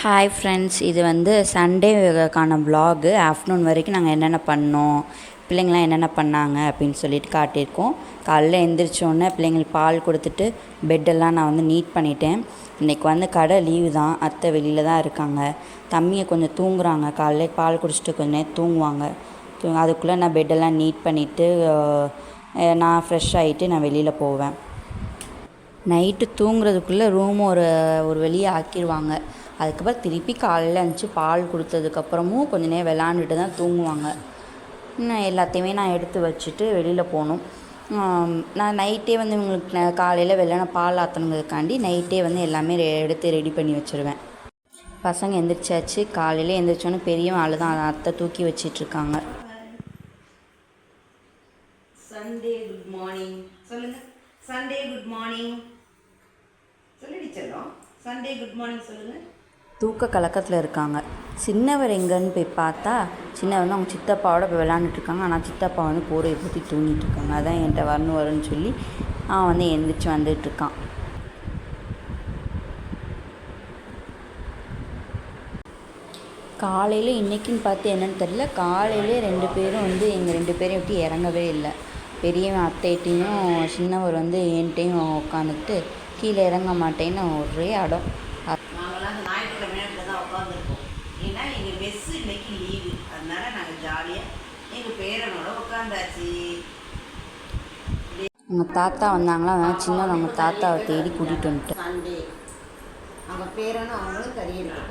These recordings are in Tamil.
ஹாய் ஃப்ரெண்ட்ஸ், இது வந்து சண்டேக்கான விலாகு. ஆஃப்டர்நூன் வரைக்கும் நாங்கள் என்னென்ன பண்ணோம், பிள்ளைங்களாம் என்னென்ன பண்ணாங்க அப்படின்னு சொல்லிட்டு காட்டியிருக்கோம். காலைல எழுந்திரிச்சோன்னே பிள்ளைங்களுக்கு பால் கொடுத்துட்டு பெட்டெல்லாம் நான் வந்து நீட் பண்ணிட்டேன். இன்றைக்கி வந்து கடை லீவு தான், அத்தை வெளியில் தான் இருக்காங்க. தம்பியை கொஞ்சம் தூங்குறாங்க, காலைல பால் குடிச்சிட்டு கொஞ்சம் நேரம் தூங்குவாங்க. அதுக்குள்ளே நான் பெட்டெல்லாம் நீட் பண்ணிவிட்டு நான் ஃப்ரெஷ் ஆகிட்டு நான் வெளியில் போவேன். நைட்டு தூங்குறதுக்குள்ளே ரூம் ஒரு வெளியே ஆக்கிடுவாங்க. அதுக்கப்புறம் திருப்பி காலையில் எழுந்துச்சி பால் கொடுத்ததுக்கப்புறமும் கொஞ்சம் நேரம் விளாண்டுட்டு தான் தூங்குவாங்க. இன்னும் எல்லாத்தையுமே நான் எடுத்து வச்சுட்டு வெளியில் போகணும். நான் நைட்டே வந்து இவங்களுக்கு காலையில் வெள்ளன பால் ஆற்றணுங்கிறதுக்காண்டி நைட்டே வந்து எல்லாமே எடுத்து ரெடி பண்ணி வச்சுருவேன். பசங்க எந்திரிச்சாச்சு. காலையில் எந்திரிச்சோன்னே பெரியவன் ஆள் தான், அத்தை தூக்கி வச்சிட்ருக்காங்க. சண்டே குட் மார்னிங் சொல்லுங்க. சண்டே குட் மார்னிங் சொல்லிடி செல்லம். சண்டே குட் மார்னிங் சொல்லுங்கள். தூக்க கலக்கத்தில் இருக்காங்க. சின்னவர் எங்கன்னு போய் பார்த்தா சின்னவர் வந்து அவங்க சித்தப்பாவோட போய் விளாண்டுட்ருக்காங்க. ஆனால் சித்தப்பா வந்து கூரையை பற்றி தூங்கிட்டுருக்காங்க. அதான் என்கிட்ட வரும்னு சொல்லி அவன் வந்து எந்திரிச்சு வந்துட்டுருக்கான். காலையில் இன்றைக்கின்னு பார்த்து என்னென்னு தெரியல, காலையிலே 2 பேரும் வந்து எங்கள் 2 பேரையும் விட்டு இறங்கவே இல்லை. பெரியவன் அத்தைட்டையும் சின்னவர் வந்து என்கிட்டையும் உட்காந்துக்கிட்டு கீழே இறங்க மாட்டேன்னு ஒரே அடம். நாங்களாம் ஞாயிற்றுக்கிழமை தான் உட்காந்துருக்கோம். ஏன்னா எங்கள் மெஸ்ஸு இன்னைக்கு லீவு, அதனால நாங்கள் ஜாலியாக எங்கள் பேரனோட உட்காந்தாச்சு. அவங்க தாத்தா வந்தாங்களா, அதனால் சின்னவங்க அவங்க தாத்தாவை தேடி கூட்டிகிட்டு வந்துட்டு சண்டே அவங்க பேரனும் அவங்களும் கறி எடுத்து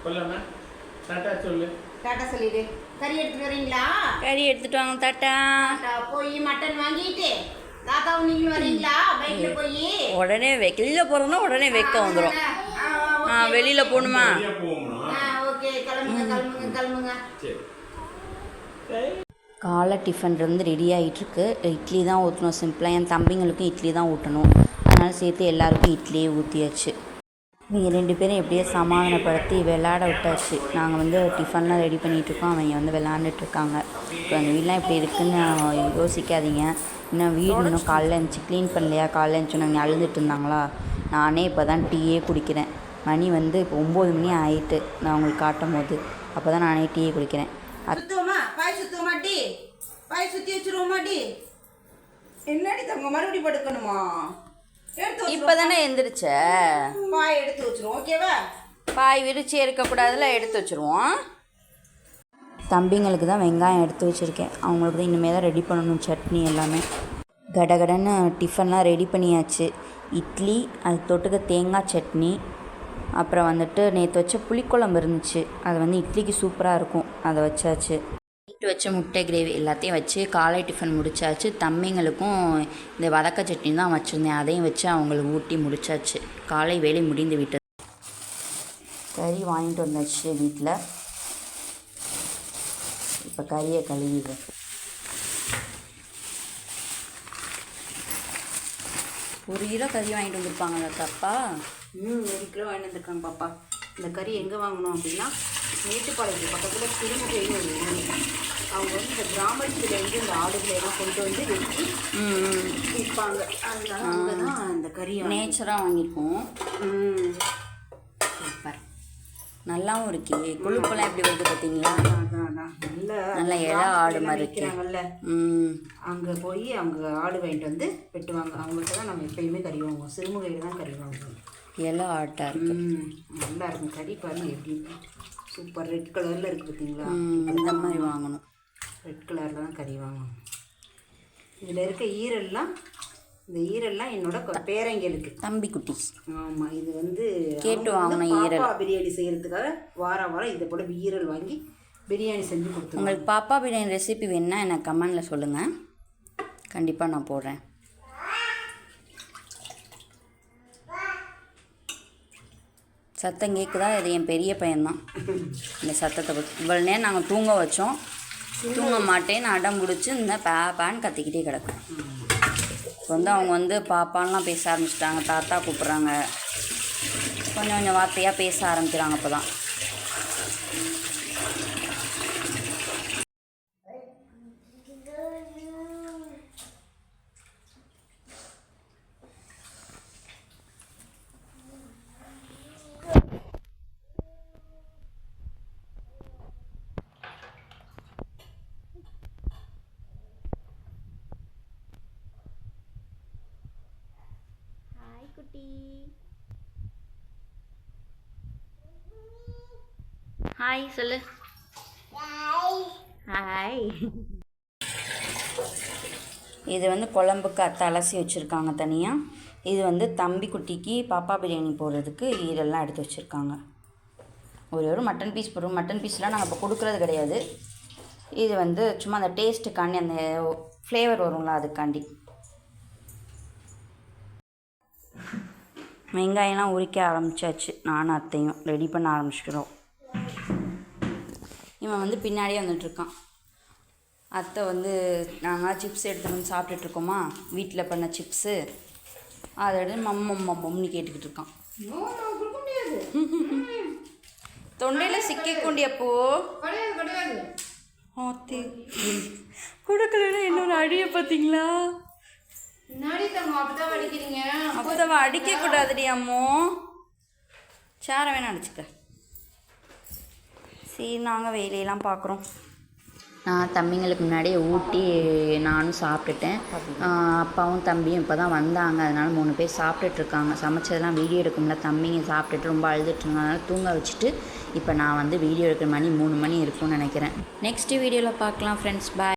போகிறாங்க. டாட்டா சொல்லிடு. கறி எடுத்துட்டு வரீங்களா? கறி எடுத்துட்டு வாங்க தாத்தா. போய் மட்டன் வாங்கிட்டு தாத்தாவும் நீங்களும் வரீங்களா? பைக்கில் போய் உடனே வெளியில் போகிறோம்னா உடனே வைக்க வந்துடும். வெளியில் போகணுமா? ஓகே, கிளம்புங்க கிளம்புங்க கிளம்புங்க. காலை டிஃபன் வந்து ரெடி ஆகிட்டுருக்கு. இட்லி தான் ஊற்றணும் சிம்பிளாக. என் தம்பிங்களுக்கும் இட்லி தான் ஊட்டணும், அதனால் சேர்த்து எல்லாருக்கும் இட்லியே ஊற்றியாச்சு. இவங்க 2 பேரும் எப்படியோ சமாதானப்படுத்தி விளையாட விட்டாச்சு. நாங்கள் வந்து டிஃபன்லாம் ரெடி பண்ணிகிட்ருக்கோம், அவங்க வந்து விளாண்டுட்ருக்காங்க. இப்போ அந்த வீடெலாம் இப்படி இருக்குதுன்னு யோசிக்காதீங்க. இன்னும் வீடு இன்னும் காலைல இருந்துச்சு க்ளீன் பண்ணலையா. காலைல இருந்துச்சு நாங்கள் அழுதுட்டு இருந்தாங்களா. நானே இப்போ தான் டீயே குடிக்கிறேன். மணி வந்து இப்போ 9 மணி ஆகிட்டு நான் உங்களுக்கு காட்டும் போது. அப்போ தான் நானே டீயே குடிக்கிறேன். சுத்தமா பாய் சுத்த மாட்டி, பாய் சுற்றி வச்சுருவோம் மாட்டி. என்னடி தங்க மறுபடியும் படுக்கணுமா? இப்போ தானே எந்திரிச்ச. பாய் எடுத்து வச்சுருவோம், ஓகேவா? பாய் விரிச்சு இருக்கக்கூடாதுல, எடுத்து வச்சுருவோம். தம்பிங்களுக்கு தான் வெங்காயம் எடுத்து வச்சுருக்கேன். அவங்களுக்கு தான் இனிமேல் தான் ரெடி பண்ணணும் சட்னி எல்லாமே. கடகடன்னு டிஃபன்லாம் ரெடி பண்ணியாச்சு. இட்லி, அது தொட்டுக்க தேங்காய் சட்னி, அப்புறம் வந்துட்டு நேற்று வச்ச புளிக்குழம்பு இருந்துச்சு, அது வந்து இட்லிக்கு சூப்பராக இருக்கும், அதை வச்சாச்சு. நைட்டு வச்ச முட்டை கிரேவி எல்லாத்தையும் வச்சு காலை டிஃபன் முடித்தாச்சு. தம்பிங்களுக்கும் இந்த வதக்க சட்னி தான் வச்சுருந்தேன், அதையும் வச்சு அவங்களுக்கு ஊட்டி முடித்தாச்சு. காலை வேலை முடிந்து விட்டது. கறி வாங்கிட்டு வந்தாச்சு வீட்டில். இப்போ கறியை கழுவிடு. ஒரு கிலோ கறி வாங்கிட்டு வந்திருப்பாங்க தப்பா. 1 கிலோ வாங்கிட்டு வந்திருக்காங்க பாப்பா. இந்த கறி எங்கே வாங்கணும் அப்படின்னா மேட்டுப்பாளையத்துக்கு பக்கத்தில் திருமுகைன்னு ஒரு ஊர். அவங்க வந்து இந்த கிராமத்துலேருந்து இந்த ஆடுகளெல்லாம் கொண்டு வந்து வெட்டி விற்பாங்க. அதனால அங்கே தான் இந்த கறியை நேச்சராக வாங்கியிருக்கோம். சூப்பர், நல்லாவும் இருக்கு. கொழுப்பெல்லாம் எப்படி வருது பார்த்தீங்களா? நல்ல இலை ஆடு மாதிரி வைக்கிறாங்கல்ல, அங்கே போய் அவங்க ஆடு வாங்கிட்டு வந்து வெட்டுவாங்க. அவங்கள்ட்ட தான் நம்ம எப்பயுமே கறி வாங்குவோம். சிறுமுகையில் தான் கறி வாங்குவோம். இலை ஆட்டாக இருக்கு, நல்லா இருக்கும். கறி பாருங்கள் எப்படி சூப்பர் ரெட் கலரில் இருக்குது பார்த்தீங்களா? இந்த மாதிரி வாங்கணும். ரெட் கலரில் தான் கறி வாங்கணும். இதில் இருக்க ஈரல்லாம், இந்த ஈரல்லாம் என்னோட பேரங்களுக்கு தம்பி குட்டி. ஆமாம், இது வந்து கேட்டு வாங்கின ஈரல். பிரியாணி செய்கிறதுக்காக வாரம் இதை போல ஈரல் வாங்கி பிரியாணி செஞ்சு கொடுத்துருவோம். உங்களுக்கு பாப்பா பிரியாணி ரெசிபி வேணுன்னா எனக்கு கமெண்டில் சொல்லுங்கள், கண்டிப்பாக நான் போடுறேன். சத்தம் கேட்குதா? இது என் பெரிய பையன்தான் இந்த சத்தத்தை பற்றி. இவ்வளோ நேரம் நாங்கள் தூங்க வச்சோம், தூங்க மாட்டேன்னு அடம் பிடிச்சி இந்த பாப்பான்னு கத்திக்கிட்டே கிடக்கும். இப்போ வந்து அவங்க வந்து பாப்பான்லாம் பேச ஆரம்பிச்சிட்டாங்க, தாத்தா கூப்பிட்றாங்க, கொஞ்சம் கொஞ்சம் வார்த்தையாக பேச ஆரம்பிக்கிறாங்க. அப்போ தான் குட்டி. ஹாய் சொல்லு. ஹாய். இது வந்து குழம்புக்கு அத்தை அலசி வச்சுருக்காங்க தனியாக. இது வந்து தம்பி குட்டிக்கு பாப்பா பிரியாணி போடுறதுக்கு ஈரெல்லாம் எடுத்து வச்சுருக்காங்க. ஒரு மட்டன் பீஸ் போடுறோம். மட்டன் பீஸ்லாம் நாங்கள் இப்போ கொடுக்குறது கிடையாது. இது வந்து சும்மா அந்த டேஸ்ட்டுக்காண்டி, அந்த ஃப்ளேவர் வரும்ல அதுக்காண்டி. வெங்காயம்லாம் உரிக்க ஆரம்பித்தாச்சு. நானும் அத்தையும் ரெடி பண்ண ஆரம்பிச்சிக்கிறோம். இவன் வந்து பின்னாடியே வந்துட்டுருக்கான். அத்தை வந்து நாங்கள் சிப்ஸ் எடுத்துகிட்டு வந்து சாப்பிட்டுட்ருக்கோமா, வீட்டில் பண்ண சிப்ஸு. அதை எடுத்து மம்மம்னு கேட்டுக்கிட்டு இருக்கான். தொண்டையில் சிக்கிக்கொண்டி அப்போ ஆத்தி கொடுக்கலன்னா இன்னொரு அடியை பார்த்தீங்களா? அப்போ அடிக்கக்கூடாதுடி அம்மோ. சேர வேணா அடிச்சுக்க. சரி, நாங்கள் வேலையெல்லாம் பார்க்குறோம். நான் தம்பிங்களுக்கு முன்னாடியே ஊட்டி நானும் சாப்பிட்டுட்டேன். அப்பாவும் தம்பியும் இப்போ தான் வந்தாங்க. அதனால் 3 பேர் சாப்பிட்டுட்ருக்காங்க. சமைச்சதெல்லாம் வீடியோ எடுக்கும்ல. தம்பிங்க சாப்பிட்டுட்டு ரொம்ப அழுதுட்டுருங்க. அதனால் தூங்க வச்சுட்டு இப்போ நான் வந்து வீடியோ எடுக்கிற மணி 3 மணி இருக்கும்னு நினைக்கிறேன். நெக்ஸ்ட்டு வீடியோவில் பார்க்கலாம் ஃப்ரெண்ட்ஸ். பாய்.